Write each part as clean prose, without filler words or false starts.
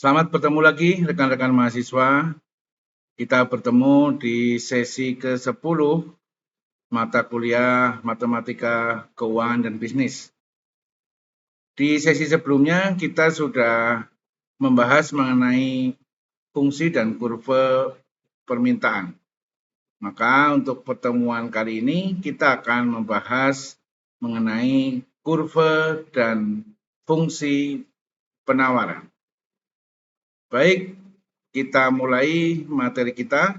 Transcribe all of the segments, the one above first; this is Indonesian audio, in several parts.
Selamat bertemu lagi rekan-rekan mahasiswa. Kita bertemu di sesi ke-10 mata kuliah Matematika Keuangan dan Bisnis. Di sesi sebelumnya kita sudah membahas mengenai fungsi dan kurva permintaan. Maka untuk pertemuan kali ini kita akan membahas mengenai kurva dan fungsi penawaran. Baik, kita mulai materi kita.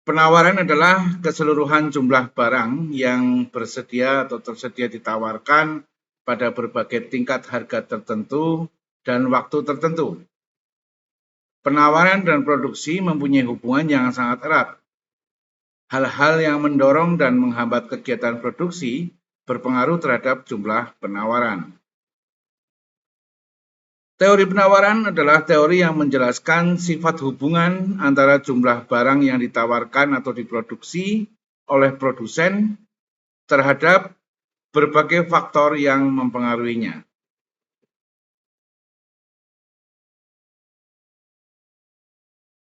Penawaran adalah keseluruhan jumlah barang yang bersedia atau tersedia ditawarkan pada berbagai tingkat harga tertentu dan waktu tertentu. Penawaran dan produksi mempunyai hubungan yang sangat erat. Hal-hal yang mendorong dan menghambat kegiatan produksi berpengaruh terhadap jumlah penawaran. Teori penawaran adalah teori yang menjelaskan sifat hubungan antara jumlah barang yang ditawarkan atau diproduksi oleh produsen terhadap berbagai faktor yang mempengaruhinya.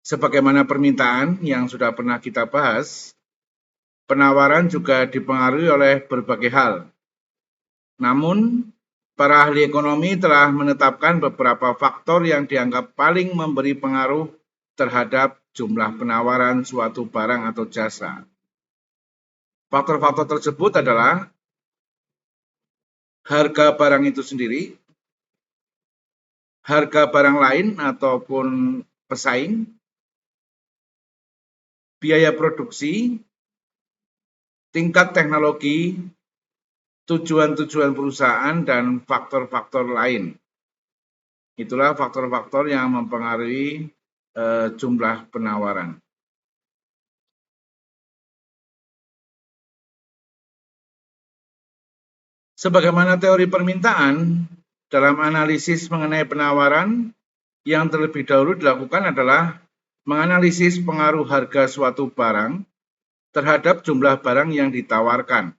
Sebagaimana permintaan yang sudah pernah kita bahas, penawaran juga dipengaruhi oleh berbagai hal. Namun, para ahli ekonomi telah menetapkan beberapa faktor yang dianggap paling memberi pengaruh terhadap jumlah penawaran suatu barang atau jasa. Faktor-faktor tersebut adalah harga barang itu sendiri, harga barang lain ataupun pesaing, biaya produksi, tingkat teknologi, tujuan-tujuan perusahaan, dan faktor-faktor lain. Itulah faktor-faktor yang mempengaruhi jumlah penawaran. Sebagaimana teori permintaan, dalam analisis mengenai penawaran, yang terlebih dahulu dilakukan adalah menganalisis pengaruh harga suatu barang terhadap jumlah barang yang ditawarkan,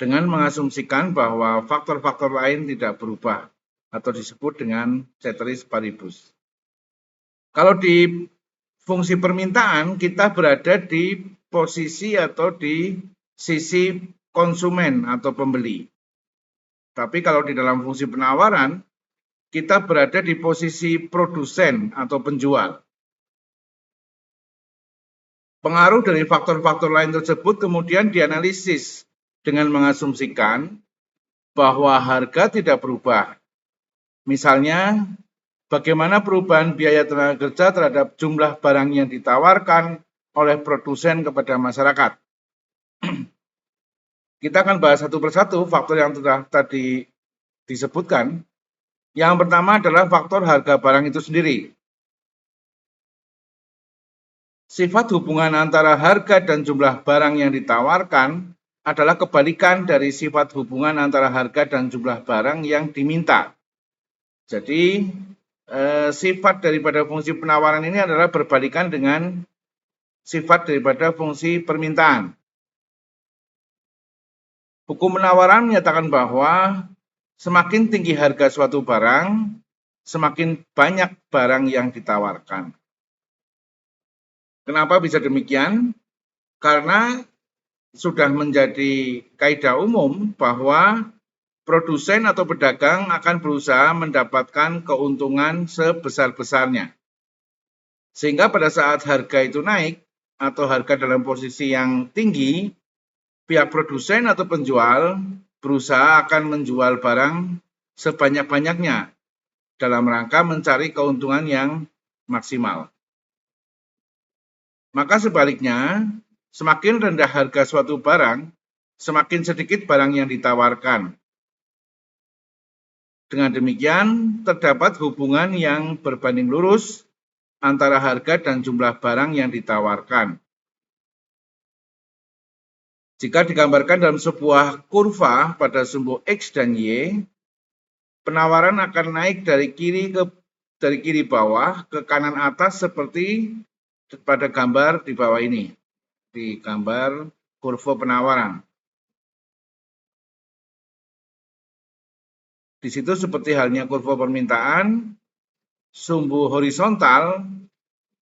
dengan mengasumsikan bahwa faktor-faktor lain tidak berubah atau disebut dengan ceteris paribus. Kalau di fungsi permintaan, kita berada di posisi atau di sisi konsumen atau pembeli. Tapi kalau di dalam fungsi penawaran, kita berada di posisi produsen atau penjual. Pengaruh dari faktor-faktor lain tersebut kemudian dianalisis dengan mengasumsikan bahwa harga tidak berubah. Misalnya, bagaimana perubahan biaya tenaga kerja terhadap jumlah barang yang ditawarkan oleh produsen kepada masyarakat. Kita akan bahas satu persatu faktor yang sudah tadi disebutkan. Yang pertama adalah faktor harga barang itu sendiri. Sifat hubungan antara harga dan jumlah barang yang ditawarkan adalah kebalikan dari sifat hubungan antara harga dan jumlah barang yang diminta. Jadi, sifat daripada fungsi penawaran ini adalah berbalikan dengan sifat daripada fungsi permintaan. Hukum penawaran menyatakan bahwa semakin tinggi harga suatu barang, semakin banyak barang yang ditawarkan. Kenapa bisa demikian? Karena sudah menjadi kaidah umum bahwa produsen atau pedagang akan berusaha mendapatkan keuntungan sebesar-besarnya. Sehingga pada saat harga itu naik atau harga dalam posisi yang tinggi, pihak produsen atau penjual berusaha akan menjual barang sebanyak-banyaknya dalam rangka mencari keuntungan yang maksimal. Maka sebaliknya, semakin rendah harga suatu barang, semakin sedikit barang yang ditawarkan. Dengan demikian, terdapat hubungan yang berbanding lurus antara harga dan jumlah barang yang ditawarkan. Jika digambarkan dalam sebuah kurva pada sumbu X dan Y, penawaran akan naik dari kiri bawah ke kanan atas seperti pada gambar di bawah ini. Di gambar kurva penawaran. Di situ seperti halnya kurva permintaan, sumbu horizontal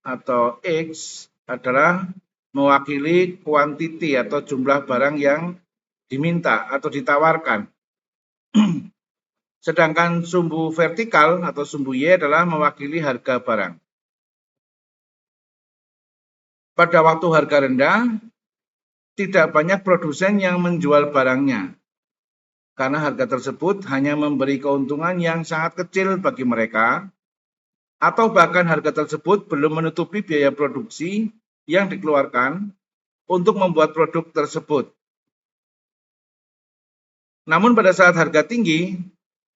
atau X adalah mewakili kuantiti atau jumlah barang yang diminta atau ditawarkan. Sedangkan sumbu vertikal atau sumbu Y adalah mewakili harga barang. Pada waktu harga rendah, tidak banyak produsen yang menjual barangnya, karena harga tersebut hanya memberi keuntungan yang sangat kecil bagi mereka, atau bahkan harga tersebut belum menutupi biaya produksi yang dikeluarkan untuk membuat produk tersebut. Namun pada saat harga tinggi,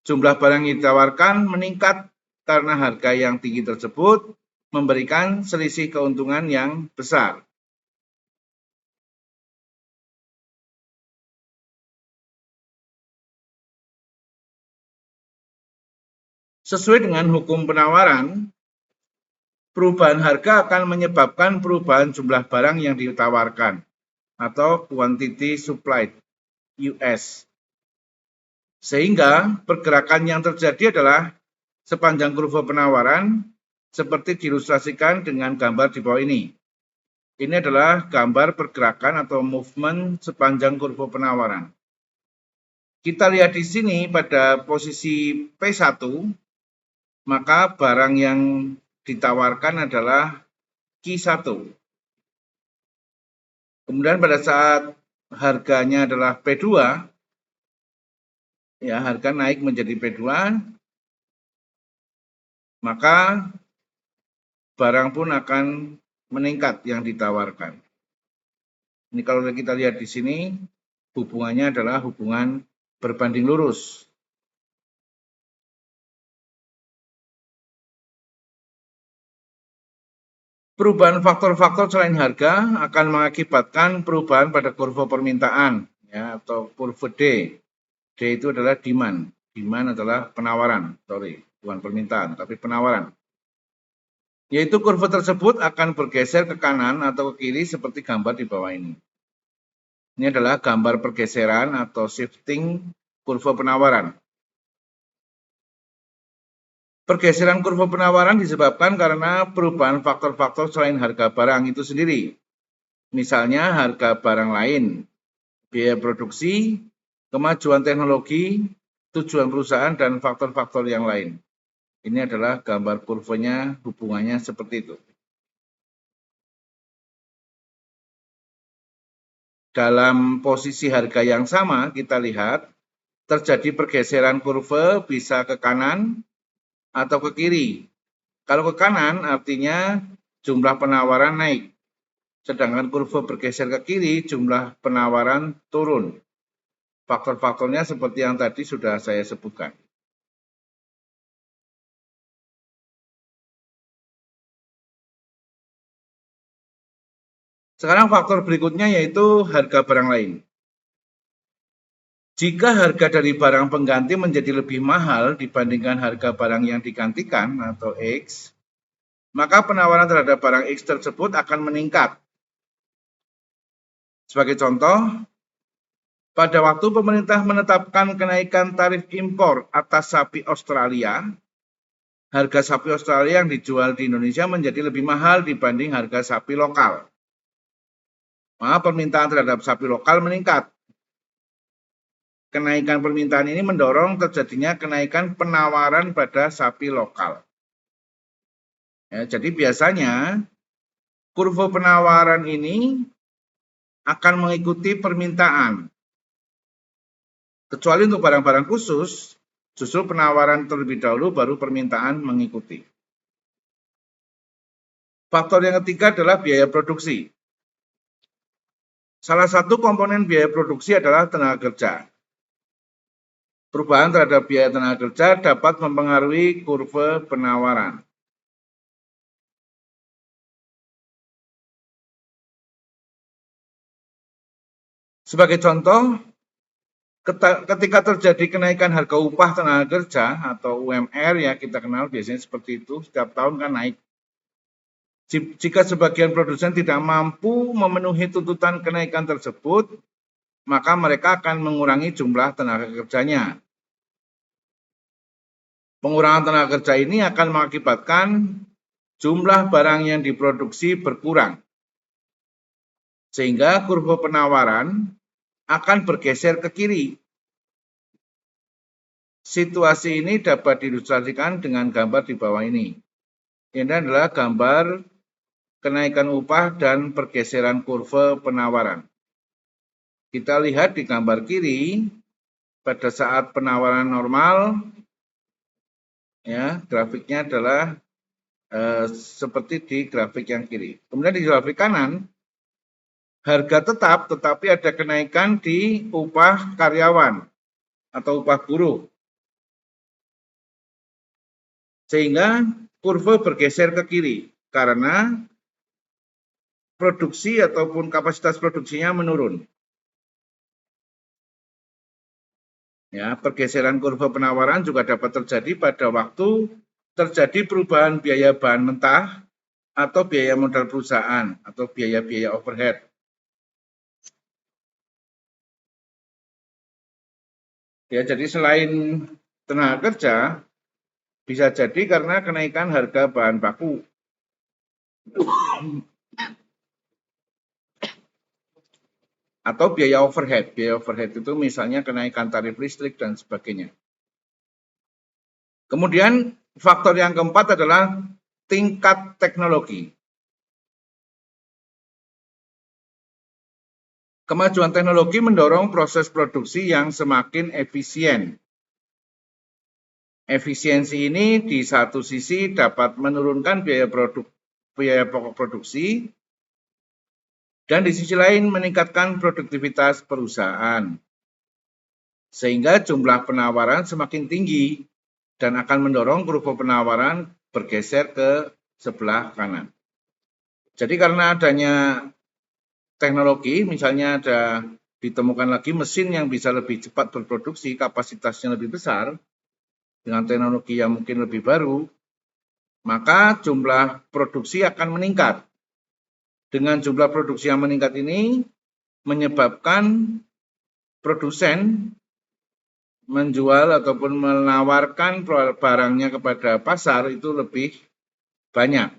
jumlah barang yang ditawarkan meningkat karena harga yang tinggi tersebut memberikan selisih keuntungan yang besar. Sesuai dengan hukum penawaran, perubahan harga akan menyebabkan perubahan jumlah barang yang ditawarkan atau quantity supplied US. Sehingga pergerakan yang terjadi adalah sepanjang kurva penawaran seperti diilustrasikan dengan gambar di bawah ini. Ini adalah gambar pergerakan atau movement sepanjang kurva penawaran. Kita lihat di sini pada posisi P1, maka barang yang ditawarkan adalah Q1. Kemudian pada saat harganya adalah P2, ya harga naik menjadi P2, maka barang pun akan meningkat yang ditawarkan. Ini kalau kita lihat di sini, hubungannya adalah hubungan berbanding lurus. Perubahan faktor-faktor selain harga akan mengakibatkan perubahan pada kurva permintaan, ya, atau kurva D. D itu adalah demand. Demand adalah penawaran, bukan permintaan, tapi penawaran. Yaitu kurva tersebut akan bergeser ke kanan atau ke kiri seperti gambar di bawah ini. Ini adalah gambar pergeseran atau shifting kurva penawaran. Pergeseran kurva penawaran disebabkan karena perubahan faktor-faktor selain harga barang itu sendiri. Misalnya harga barang lain, biaya produksi, kemajuan teknologi, tujuan perusahaan, dan faktor-faktor yang lain. Ini adalah gambar kurvanya, hubungannya seperti itu. Dalam posisi harga yang sama, kita lihat terjadi pergeseran kurva bisa ke kanan atau ke kiri. Kalau ke kanan artinya jumlah penawaran naik, sedangkan kurva bergeser ke kiri jumlah penawaran turun. Faktor-faktornya seperti yang tadi sudah saya sebutkan. Sekarang faktor berikutnya yaitu harga barang lain. Jika harga dari barang pengganti menjadi lebih mahal dibandingkan harga barang yang digantikan atau X, maka penawaran terhadap barang X tersebut akan meningkat. Sebagai contoh, pada waktu pemerintah menetapkan kenaikan tarif impor atas sapi Australia, harga sapi Australia yang dijual di Indonesia menjadi lebih mahal dibanding harga sapi lokal. Maka permintaan terhadap sapi lokal meningkat. Kenaikan permintaan ini mendorong terjadinya kenaikan penawaran pada sapi lokal. Ya, jadi biasanya kurva penawaran ini akan mengikuti permintaan. Kecuali untuk barang-barang khusus, justru penawaran terlebih dahulu baru permintaan mengikuti. Faktor yang ketiga adalah biaya produksi. Salah satu komponen biaya produksi adalah tenaga kerja. Perubahan terhadap biaya tenaga kerja dapat mempengaruhi kurva penawaran. Sebagai contoh, ketika terjadi kenaikan harga upah tenaga kerja atau UMR, ya kita kenal biasanya seperti itu, setiap tahun kan naik. Jika sebagian produsen tidak mampu memenuhi tuntutan kenaikan tersebut, maka mereka akan mengurangi jumlah tenaga kerjanya. Pengurangan tenaga kerja ini akan mengakibatkan jumlah barang yang diproduksi berkurang, sehingga kurva penawaran akan bergeser ke kiri. Situasi ini dapat diilustrasikan dengan gambar di bawah ini. Ini adalah gambar kenaikan upah dan pergeseran kurva penawaran. Kita lihat di gambar kiri, pada saat penawaran normal, ya grafiknya adalah seperti di grafik yang kiri. Kemudian di grafik kanan, harga tetap tetapi ada kenaikan di upah karyawan atau upah buruh. Sehingga kurva bergeser ke kiri karena produksi ataupun kapasitas produksinya menurun. Ya, pergeseran kurva penawaran juga dapat terjadi pada waktu terjadi perubahan biaya bahan mentah atau biaya modal perusahaan atau biaya-biaya overhead. Ya, jadi selain tenaga kerja, bisa jadi karena kenaikan harga bahan baku. Atau biaya overhead. Biaya overhead itu misalnya kenaikan tarif listrik dan sebagainya. Kemudian faktor yang keempat adalah tingkat teknologi. Kemajuan teknologi mendorong proses produksi yang semakin efisien. Efisiensi ini di satu sisi dapat menurunkan biaya pokok produksi, dan di sisi lain meningkatkan produktivitas perusahaan. Sehingga jumlah penawaran semakin tinggi dan akan mendorong kurva penawaran bergeser ke sebelah kanan. Jadi karena adanya teknologi, misalnya ada ditemukan lagi mesin yang bisa lebih cepat berproduksi, kapasitasnya lebih besar, dengan teknologi yang mungkin lebih baru, maka jumlah produksi akan meningkat. Dengan jumlah produksi yang meningkat ini menyebabkan produsen menjual ataupun menawarkan barangnya kepada pasar itu lebih banyak.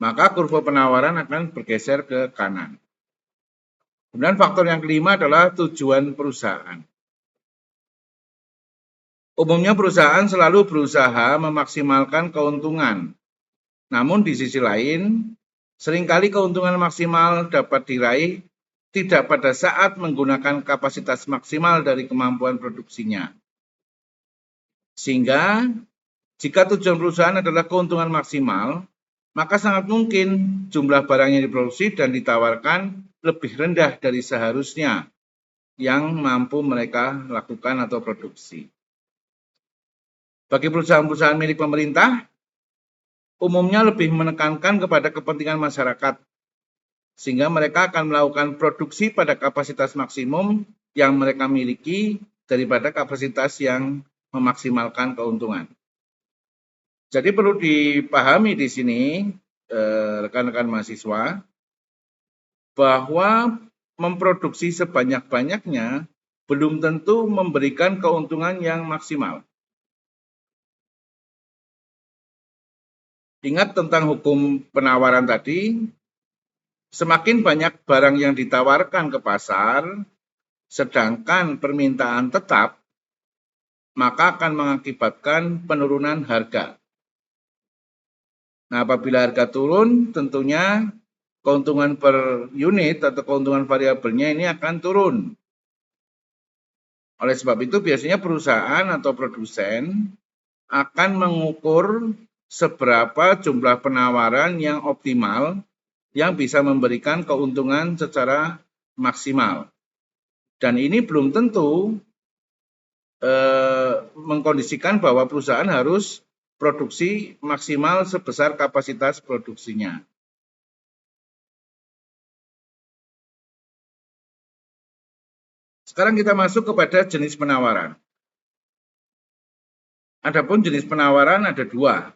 Maka kurva penawaran akan bergeser ke kanan. Kemudian faktor yang kelima adalah tujuan perusahaan. Umumnya perusahaan selalu berusaha memaksimalkan keuntungan. Namun di sisi lain, seringkali keuntungan maksimal dapat diraih tidak pada saat menggunakan kapasitas maksimal dari kemampuan produksinya. Sehingga jika tujuan perusahaan adalah keuntungan maksimal, maka sangat mungkin jumlah barang yang diproduksi dan ditawarkan lebih rendah dari seharusnya yang mampu mereka lakukan atau produksi. Bagi perusahaan-perusahaan milik pemerintah, umumnya lebih menekankan kepada kepentingan masyarakat, sehingga mereka akan melakukan produksi pada kapasitas maksimum yang mereka miliki daripada kapasitas yang memaksimalkan keuntungan. Jadi perlu dipahami di sini, rekan-rekan mahasiswa, bahwa memproduksi sebanyak-banyaknya belum tentu memberikan keuntungan yang maksimal. Ingat tentang hukum penawaran tadi, semakin banyak barang yang ditawarkan ke pasar, sedangkan permintaan tetap, maka akan mengakibatkan penurunan harga. Nah, apabila harga turun, tentunya keuntungan per unit atau keuntungan variabelnya ini akan turun. Oleh sebab itu, biasanya perusahaan atau produsen akan mengukur seberapa jumlah penawaran yang optimal yang bisa memberikan keuntungan secara maksimal. Dan ini belum tentu mengkondisikan bahwa perusahaan harus produksi maksimal sebesar kapasitas produksinya. Sekarang kita masuk kepada jenis penawaran. Adapun jenis penawaran ada dua.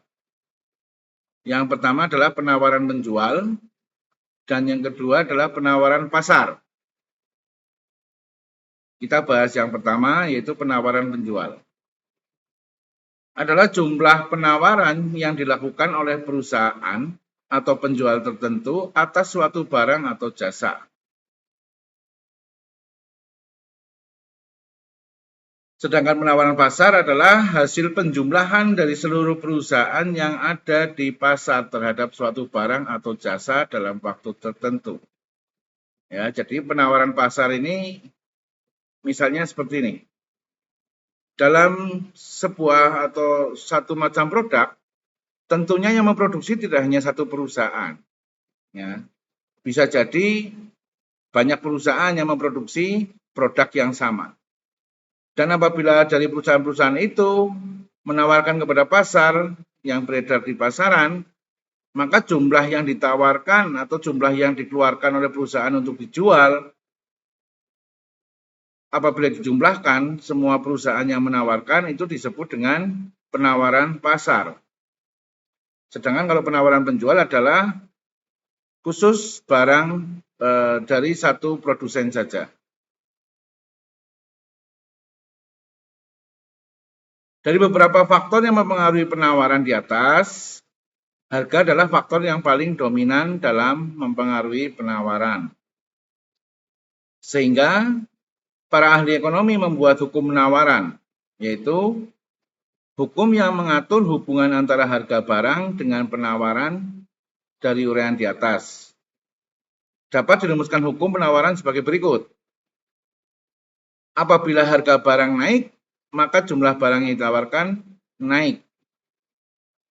Yang pertama adalah penawaran penjual, dan yang kedua adalah penawaran pasar. Kita bahas yang pertama, yaitu penawaran penjual. Adalah jumlah penawaran yang dilakukan oleh perusahaan atau penjual tertentu atas suatu barang atau jasa. Sedangkan penawaran pasar adalah hasil penjumlahan dari seluruh perusahaan yang ada di pasar terhadap suatu barang atau jasa dalam waktu tertentu. Ya, jadi penawaran pasar ini misalnya seperti ini. Dalam sebuah atau satu macam produk, tentunya yang memproduksi tidak hanya satu perusahaan. Ya, bisa jadi banyak perusahaan yang memproduksi produk yang sama. Dan apabila dari perusahaan-perusahaan itu menawarkan kepada pasar yang beredar di pasaran, maka jumlah yang ditawarkan atau jumlah yang dikeluarkan oleh perusahaan untuk dijual, apabila dijumlahkan, semua perusahaan yang menawarkan itu disebut dengan penawaran pasar. Sedangkan kalau penawaran penjual adalah khusus barang dari satu produsen saja. Dari beberapa faktor yang mempengaruhi penawaran di atas, harga adalah faktor yang paling dominan dalam mempengaruhi penawaran. Sehingga para ahli ekonomi membuat hukum penawaran, yaitu hukum yang mengatur hubungan antara harga barang dengan penawaran dari uraian di atas. Dapat dirumuskan hukum penawaran sebagai berikut. Apabila harga barang naik, maka jumlah barang yang ditawarkan naik.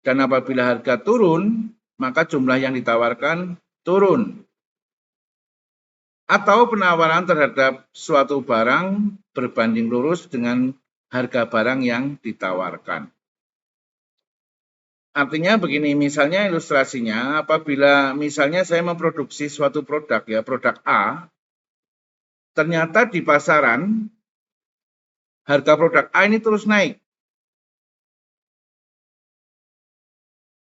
Dan apabila harga turun, maka jumlah yang ditawarkan turun. Atau penawaran terhadap suatu barang berbanding lurus dengan harga barang yang ditawarkan. Artinya begini, misalnya ilustrasinya, apabila misalnya saya memproduksi suatu produk, ya produk A, ternyata di pasaran harga produk A ini terus naik.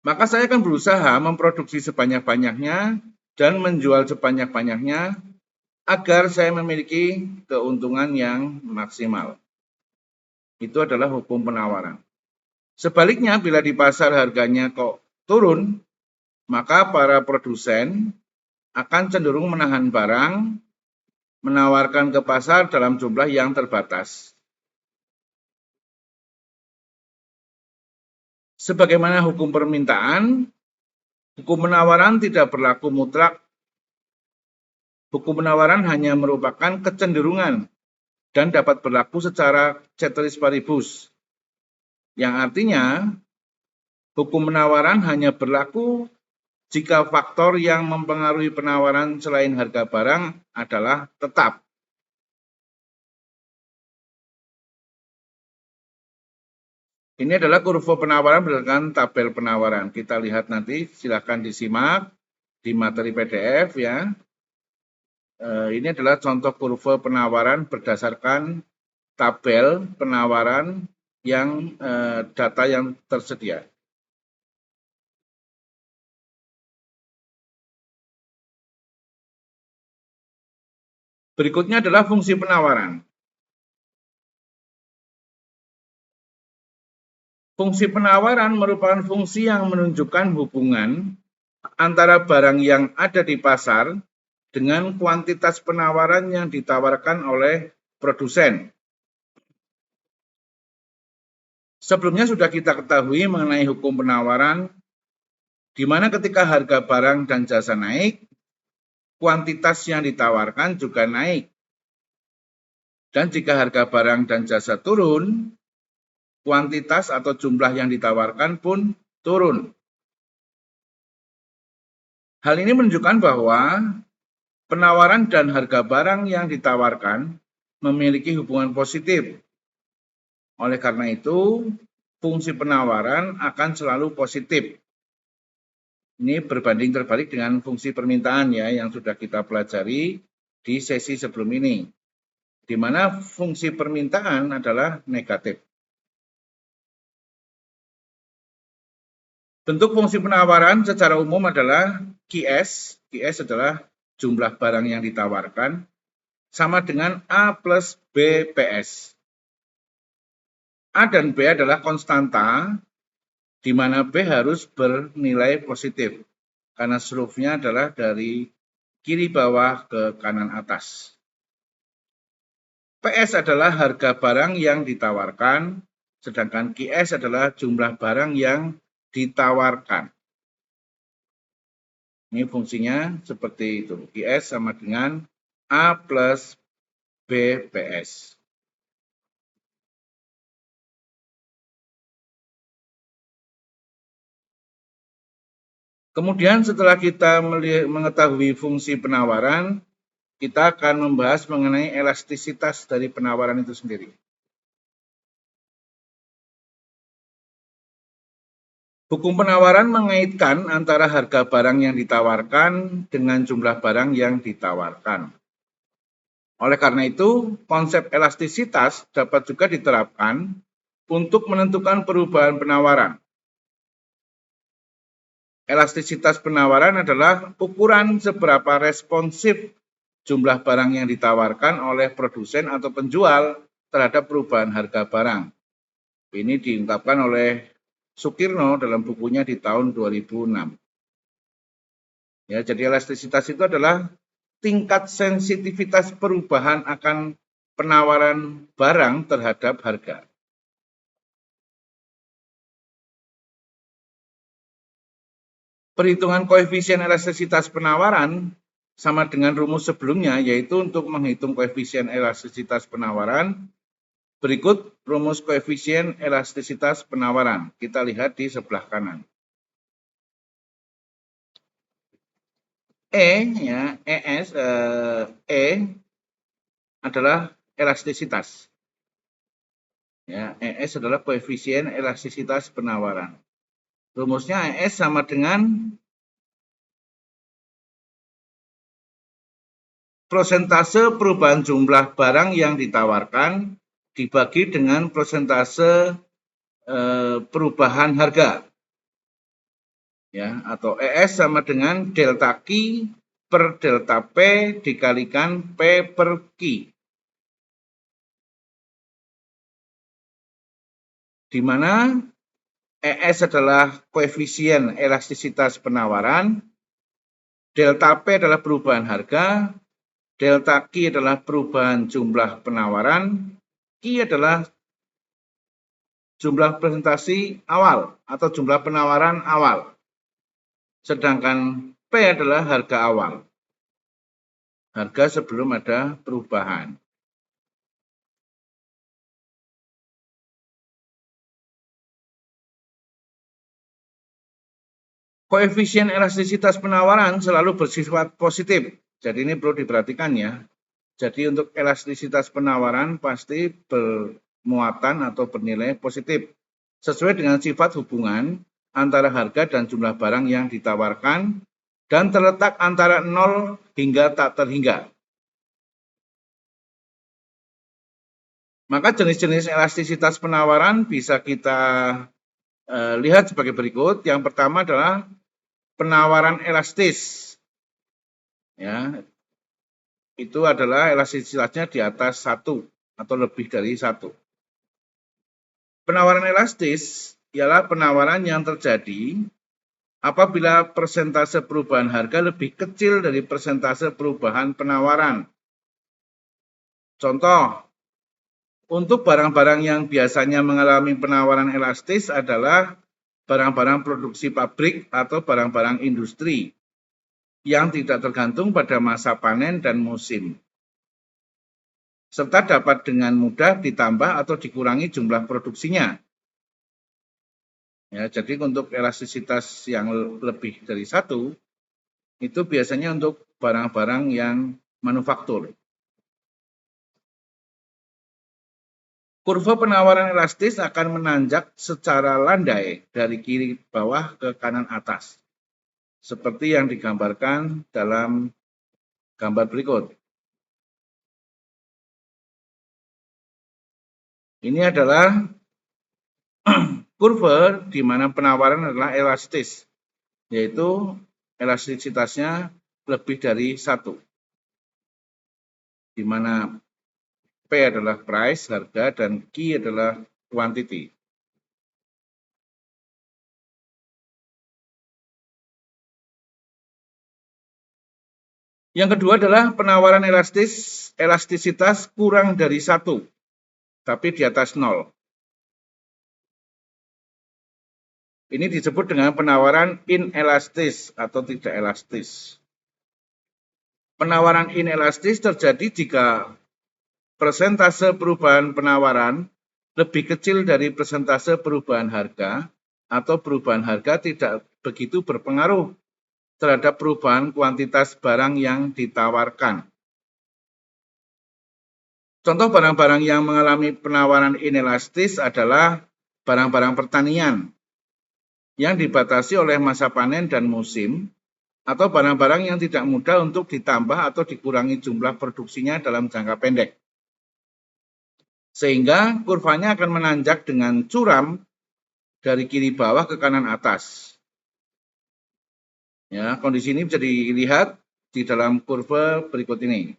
Maka saya akan berusaha memproduksi sebanyak-banyaknya dan menjual sebanyak-banyaknya agar saya memiliki keuntungan yang maksimal. Itu adalah hukum penawaran. Sebaliknya, bila di pasar harganya kok turun, maka para produsen akan cenderung menahan barang, menawarkan ke pasar dalam jumlah yang terbatas. Sebagaimana hukum permintaan, hukum penawaran tidak berlaku mutlak. Hukum penawaran hanya merupakan kecenderungan dan dapat berlaku secara ceteris paribus, yang artinya hukum penawaran hanya berlaku jika faktor yang mempengaruhi penawaran selain harga barang adalah tetap. Ini adalah kurva penawaran berdasarkan tabel penawaran. Kita lihat nanti, silakan disimak di materi PDF ya. Ini adalah contoh kurva penawaran berdasarkan tabel penawaran yang data yang tersedia. Berikutnya adalah fungsi penawaran. Fungsi penawaran merupakan fungsi yang menunjukkan hubungan antara barang yang ada di pasar dengan kuantitas penawaran yang ditawarkan oleh produsen. Sebelumnya sudah kita ketahui mengenai hukum penawaran, di mana ketika harga barang dan jasa naik, kuantitas yang ditawarkan juga naik. Dan jika harga barang dan jasa turun, kuantitas atau jumlah yang ditawarkan pun turun. Hal ini menunjukkan bahwa penawaran dan harga barang yang ditawarkan memiliki hubungan positif. Oleh karena itu, fungsi penawaran akan selalu positif. Ini berbanding terbalik dengan fungsi permintaan ya yang sudah kita pelajari di sesi sebelum ini, di mana fungsi permintaan adalah negatif. Bentuk fungsi penawaran secara umum adalah QS. QS adalah jumlah barang yang ditawarkan sama dengan A plus B PS. A dan B adalah konstanta, di mana B harus bernilai positif, karena slope-nya adalah dari kiri bawah ke kanan atas. PS adalah harga barang yang ditawarkan, sedangkan QS adalah jumlah barang yang ditawarkan. Ini fungsinya seperti itu. QS sama dengan A plus B PS. Kemudian setelah kita mengetahui fungsi penawaran, kita akan membahas mengenai elastisitas dari penawaran itu sendiri. Hukum penawaran mengaitkan antara harga barang yang ditawarkan dengan jumlah barang yang ditawarkan. Oleh karena itu, konsep elastisitas dapat juga diterapkan untuk menentukan perubahan penawaran. Elastisitas penawaran adalah ukuran seberapa responsif jumlah barang yang ditawarkan oleh produsen atau penjual terhadap perubahan harga barang. Ini diungkapkan oleh Sukirno dalam bukunya di tahun 2006. Ya, jadi elastisitas itu adalah tingkat sensitivitas perubahan akan penawaran barang terhadap harga. Perhitungan koefisien elastisitas penawaran sama dengan rumus sebelumnya, yaitu untuk menghitung koefisien elastisitas penawaran. Berikut rumus koefisien elastisitas penawaran. Kita lihat di sebelah kanan. E adalah elastisitas. Ya, ES adalah koefisien elastisitas penawaran. Rumusnya ES sama dengan persentase perubahan jumlah barang yang ditawarkan dibagi dengan persentase perubahan harga. Ya, atau ES sama dengan delta Q per delta P dikalikan P per Q. Di mana ES adalah koefisien elastisitas penawaran, delta P adalah perubahan harga, delta Q adalah perubahan jumlah penawaran, Q adalah jumlah presentasi awal atau jumlah penawaran awal. Sedangkan P adalah harga awal. Harga sebelum ada perubahan. Koefisien elastisitas penawaran selalu bersifat positif. Jadi ini perlu diperhatikan ya. Jadi untuk elastisitas penawaran pasti bermuatan atau bernilai positif. Sesuai dengan sifat hubungan antara harga dan jumlah barang yang ditawarkan dan terletak antara 0 hingga tak terhingga. Maka jenis-jenis elastisitas penawaran bisa kita lihat sebagai berikut. Yang pertama adalah penawaran elastis. Ya, itu adalah elastisitasnya di atas 1 atau lebih dari 1. Penawaran elastis ialah penawaran yang terjadi apabila persentase perubahan harga lebih kecil dari persentase perubahan penawaran. Contoh, untuk barang-barang yang biasanya mengalami penawaran elastis adalah barang-barang produksi pabrik atau barang-barang industri yang tidak tergantung pada masa panen dan musim, serta dapat dengan mudah ditambah atau dikurangi jumlah produksinya. Ya, jadi untuk elastisitas yang lebih dari 1, itu biasanya untuk barang-barang yang manufaktur. Kurva penawaran elastis akan menanjak secara landai dari kiri bawah ke kanan atas, seperti yang digambarkan dalam gambar berikut. Ini adalah kurva di mana penawaran adalah elastis, yaitu elastisitasnya lebih dari 1, di mana P adalah price, harga, dan Q adalah quantity. Yang kedua adalah penawaran elastisitas kurang dari 1, tapi di atas 0. Ini disebut dengan penawaran inelastis atau tidak elastis. Penawaran inelastis terjadi jika persentase perubahan penawaran lebih kecil dari persentase perubahan harga, atau perubahan harga tidak begitu berpengaruh terhadap perubahan kuantitas barang yang ditawarkan. Contoh barang-barang yang mengalami penawaran inelastis adalah barang-barang pertanian yang dibatasi oleh masa panen dan musim, atau barang-barang yang tidak mudah untuk ditambah atau dikurangi jumlah produksinya dalam jangka pendek. Sehingga kurvanya akan menanjak dengan curam dari kiri bawah ke kanan atas. Ya, kondisi ini bisa dilihat di dalam kurva berikut ini.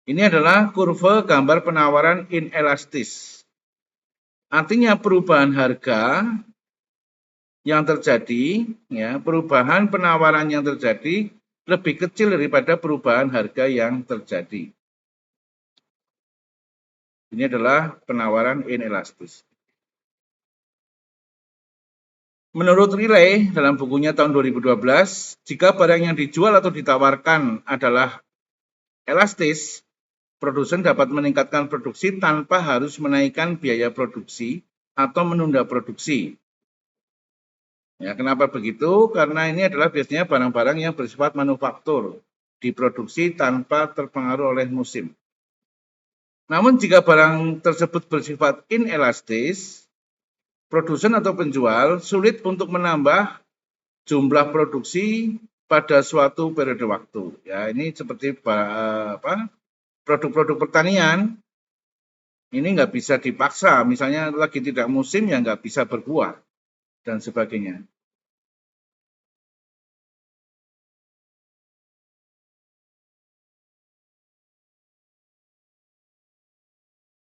Ini adalah kurva gambar penawaran inelastis. Artinya perubahan harga yang terjadi, ya, perubahan penawaran yang terjadi lebih kecil daripada perubahan harga yang terjadi. Ini adalah penawaran inelastis. Menurut Riley dalam bukunya tahun 2012, jika barang yang dijual atau ditawarkan adalah elastis, produsen dapat meningkatkan produksi tanpa harus menaikkan biaya produksi atau menunda produksi. Ya, kenapa begitu? Karena ini adalah biasanya barang-barang yang bersifat manufaktur, diproduksi tanpa terpengaruh oleh musim. Namun jika barang tersebut bersifat inelastis, produsen atau penjual sulit untuk menambah jumlah produksi pada suatu periode waktu. Ya, ini seperti produk-produk pertanian, ini nggak bisa dipaksa. Misalnya lagi tidak musim, ya nggak bisa berbuah dan sebagainya.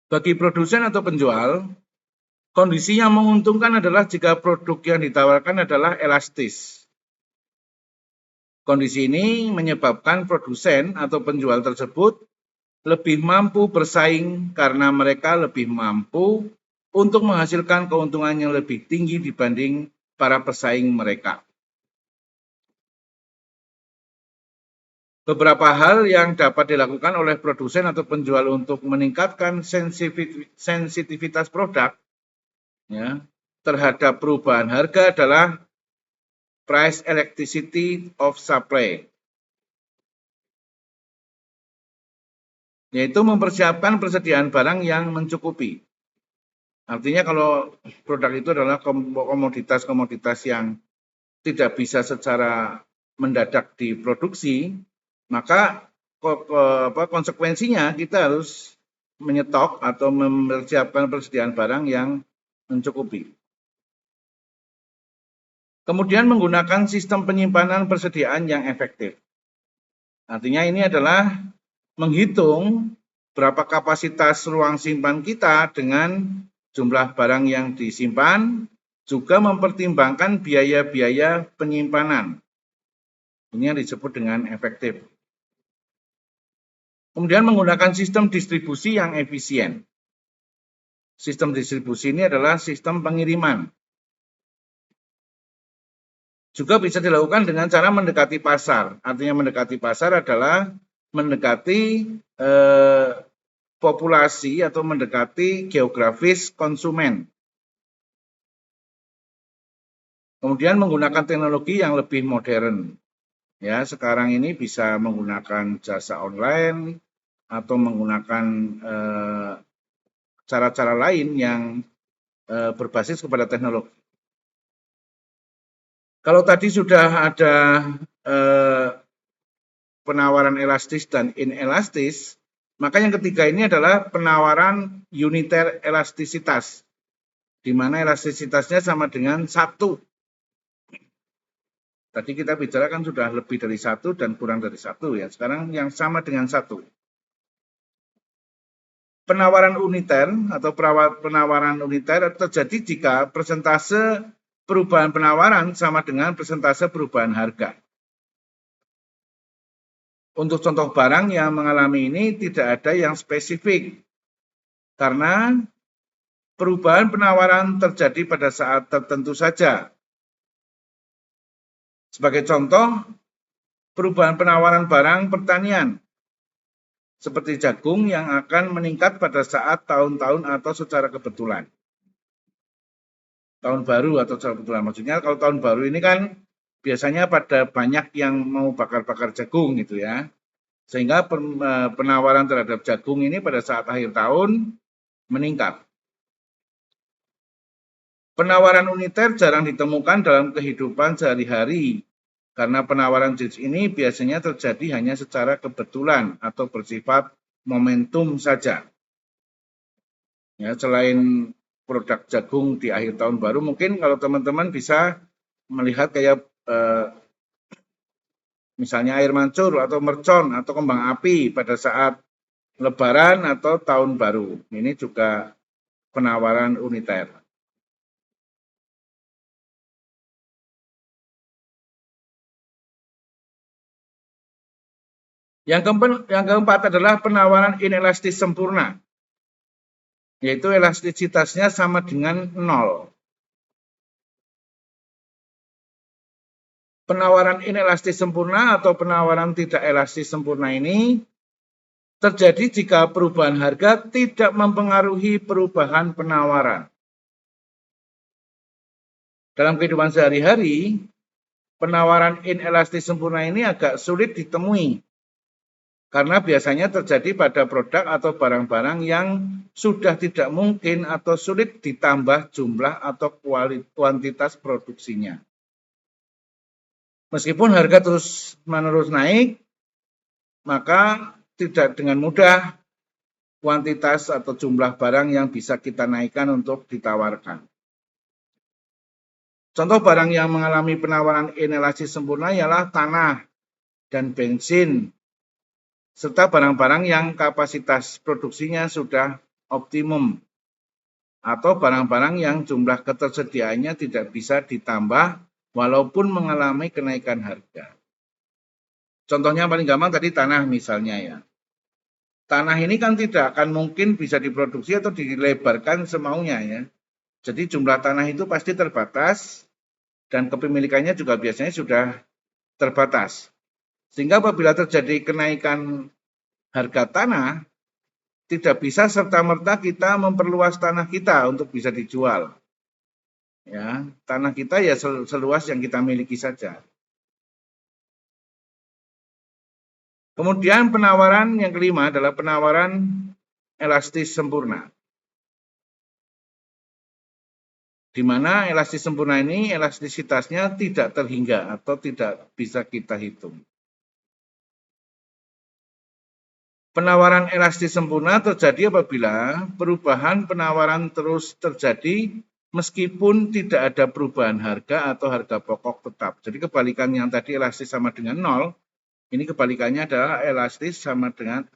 Bagi produsen atau penjual, kondisi yang menguntungkan adalah jika produk yang ditawarkan adalah elastis. Kondisi ini menyebabkan produsen atau penjual tersebut lebih mampu bersaing karena mereka lebih mampu untuk menghasilkan keuntungan yang lebih tinggi dibanding para pesaing mereka. Beberapa hal yang dapat dilakukan oleh produsen atau penjual untuk meningkatkan sensitivitas produk, ya, terhadap perubahan harga adalah price elasticity of supply, yaitu mempersiapkan persediaan barang yang mencukupi. Artinya kalau produk itu adalah komoditas-komoditas yang tidak bisa secara mendadak diproduksi, maka konsekuensinya kita harus menyetok atau mempersiapkan persediaan barang yang mencukupi. Kemudian menggunakan sistem penyimpanan persediaan yang efektif. Artinya ini adalah menghitung berapa kapasitas ruang simpan kita dengan jumlah barang yang disimpan, juga mempertimbangkan biaya-biaya penyimpanan. Ini yang disebut dengan efektif. Kemudian menggunakan sistem distribusi yang efisien. Sistem distribusi ini adalah sistem pengiriman. Juga bisa dilakukan dengan cara mendekati pasar. Artinya mendekati pasar adalah mendekati populasi atau mendekati geografis konsumen. Kemudian menggunakan teknologi yang lebih modern. Ya, sekarang ini bisa menggunakan jasa online atau menggunakan cara-cara lain yang berbasis kepada teknologi. Kalau tadi sudah ada penawaran elastis dan inelastis, Maka yang ketiga ini adalah penawaran uniter elastisitas, di mana elastisitasnya sama dengan 1. Tadi kita bicara kan sudah lebih dari 1 dan kurang dari 1 ya. Sekarang yang sama dengan 1. Penawaran uniter atau penawaran uniter terjadi jika persentase perubahan penawaran sama dengan persentase perubahan harga. Untuk contoh barang yang mengalami ini tidak ada yang spesifik, karena perubahan penawaran terjadi pada saat tertentu saja. Sebagai contoh, perubahan penawaran barang pertanian, seperti jagung yang akan meningkat pada saat tahun-tahun atau secara kebetulan. Tahun baru atau secara kebetulan. Maksudnya kalau tahun baru ini kan biasanya pada banyak yang mau bakar-bakar jagung gitu ya. Sehingga penawaran terhadap jagung ini pada saat akhir tahun meningkat. Penawaran uniter jarang ditemukan dalam kehidupan sehari-hari, karena penawaran jenis ini biasanya terjadi hanya secara kebetulan atau bersifat momentum saja. Ya, selain produk jagung di akhir tahun baru, mungkin kalau teman-teman bisa melihat kayak misalnya air mancur atau mercon atau kembang api pada saat lebaran atau tahun baru. Ini juga penawaran uniter. Yang keempat adalah penawaran inelastis sempurna, yaitu elastisitasnya sama dengan 0. Penawaran inelastis sempurna atau penawaran tidak elastis sempurna ini terjadi jika perubahan harga tidak mempengaruhi perubahan penawaran. Dalam kehidupan sehari-hari, penawaran inelastis sempurna ini agak sulit ditemui, karena biasanya terjadi pada produk atau barang-barang yang sudah tidak mungkin atau sulit ditambah jumlah atau kuantitas produksinya. Meskipun harga terus-menerus naik, maka tidak dengan mudah kuantitas atau jumlah barang yang bisa kita naikkan untuk ditawarkan. Contoh barang yang mengalami penawaran inelastis sempurna ialah tanah dan bensin, serta barang-barang yang kapasitas produksinya sudah optimum, atau barang-barang yang jumlah ketersediaannya tidak bisa ditambah walaupun mengalami kenaikan harga. Contohnya paling gampang tadi tanah misalnya ya. Tanah ini kan tidak akan mungkin bisa diproduksi atau dilebarkan semaunya ya. Jadi jumlah tanah itu pasti terbatas dan kepemilikannya juga biasanya sudah terbatas. Sehingga apabila terjadi kenaikan harga tanah, tidak bisa serta-merta kita memperluas tanah kita untuk bisa dijual. Ya, tanah kita ya seluas yang kita miliki saja. Kemudian penawaran yang kelima adalah penawaran elastis sempurna. Di mana elastis sempurna ini elastisitasnya tidak terhingga atau tidak bisa kita hitung. Penawaran elastis sempurna terjadi apabila perubahan penawaran terus terjadi meskipun tidak ada perubahan harga atau harga pokok tetap. Jadi kebalikan yang tadi elastis sama dengan 0, ini kebalikannya adalah elastis sama dengan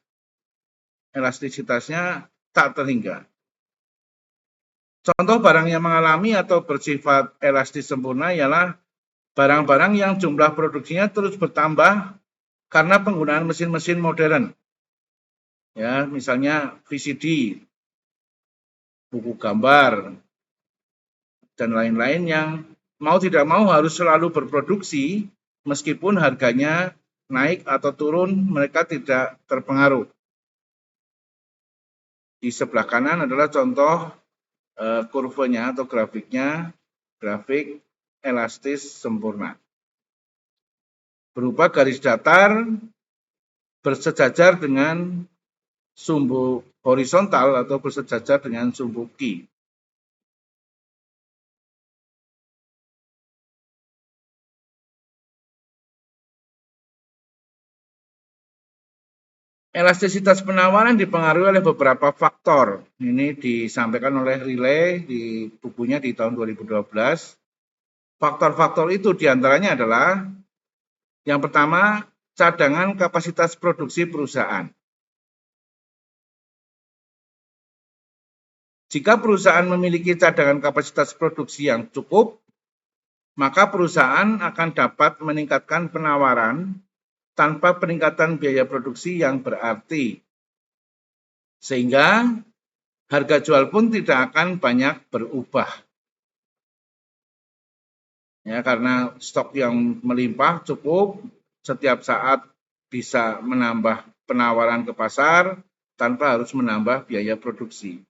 elastisitasnya tak terhingga. Contoh barang yang mengalami atau bersifat elastis sempurna ialah barang-barang yang jumlah produksinya terus bertambah karena penggunaan mesin-mesin modern. Ya, misalnya VCD, buku gambar, dan lain-lain yang mau tidak mau harus selalu berproduksi, meskipun harganya naik atau turun, mereka tidak terpengaruh. Di sebelah kanan adalah contoh kurvanya atau grafiknya, grafik elastis sempurna. Berupa garis datar bersejajar dengan sumbu horizontal atau bersejajar dengan sumbu Q. Elastisitas penawaran dipengaruhi oleh beberapa faktor. Ini disampaikan oleh Riley di bukunya di tahun 2012. Faktor-faktor itu diantaranya adalah yang pertama, cadangan kapasitas produksi perusahaan. Jika perusahaan memiliki cadangan kapasitas produksi yang cukup, maka perusahaan akan dapat meningkatkan penawaran tanpa peningkatan biaya produksi yang berarti. Sehingga harga jual pun tidak akan banyak berubah. Ya, karena stok yang melimpah cukup, setiap saat bisa menambah penawaran ke pasar tanpa harus menambah biaya produksi.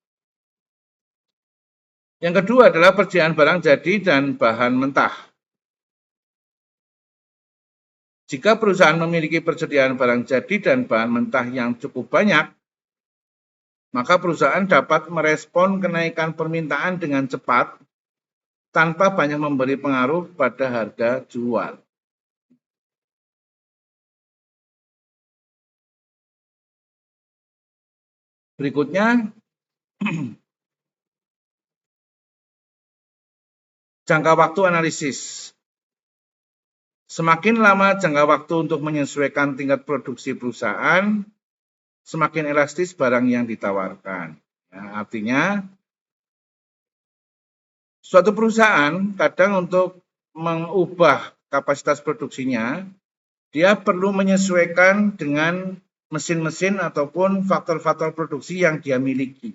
Yang kedua adalah persediaan barang jadi dan bahan mentah. Jika perusahaan memiliki persediaan barang jadi dan bahan mentah yang cukup banyak, maka perusahaan dapat merespon kenaikan permintaan dengan cepat tanpa banyak memberi pengaruh pada harga jual. Berikutnya, jangka waktu analisis. Semakin lama jangka waktu untuk menyesuaikan tingkat produksi perusahaan, semakin elastis barang yang ditawarkan. Ya, artinya, suatu perusahaan kadang untuk mengubah kapasitas produksinya, dia perlu menyesuaikan dengan mesin-mesin ataupun faktor-faktor produksi yang dia miliki.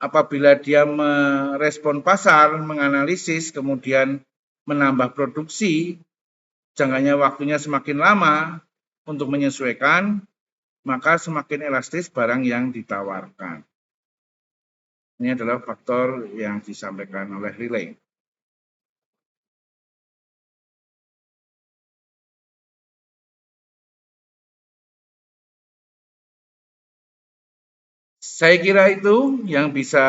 Apabila dia merespon pasar, menganalisis, kemudian menambah produksi, jangkanya waktunya semakin lama untuk menyesuaikan, maka semakin elastis barang yang ditawarkan. Ini adalah faktor yang disampaikan oleh Riley. Saya kira itu yang bisa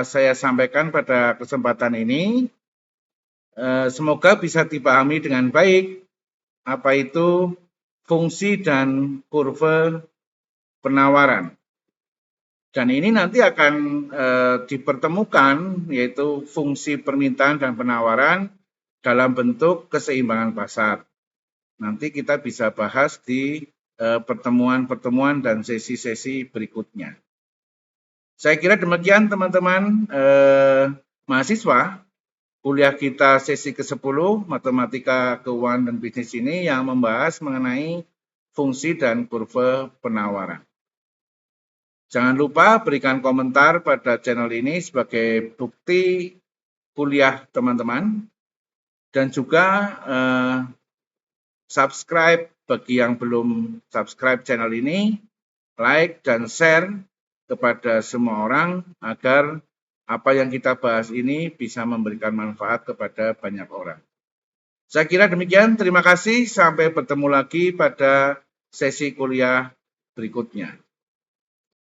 saya sampaikan pada kesempatan ini. Semoga bisa dipahami dengan baik apa itu fungsi dan kurva penawaran. Dan ini nanti akan dipertemukan, yaitu fungsi permintaan dan penawaran dalam bentuk keseimbangan pasar. Nanti kita bisa bahas di pertemuan-pertemuan dan sesi-sesi berikutnya. Saya kira demikian teman-teman mahasiswa. Kuliah kita sesi ke-10, Matematika Keuangan dan Bisnis ini yang membahas mengenai fungsi dan kurva penawaran. Jangan lupa berikan komentar pada channel ini sebagai bukti kuliah teman-teman. Dan juga subscribe bagi yang belum subscribe channel ini, like dan share kepada semua orang agar apa yang kita bahas ini bisa memberikan manfaat kepada banyak orang. Saya kira demikian, terima kasih, sampai bertemu lagi pada sesi kuliah berikutnya.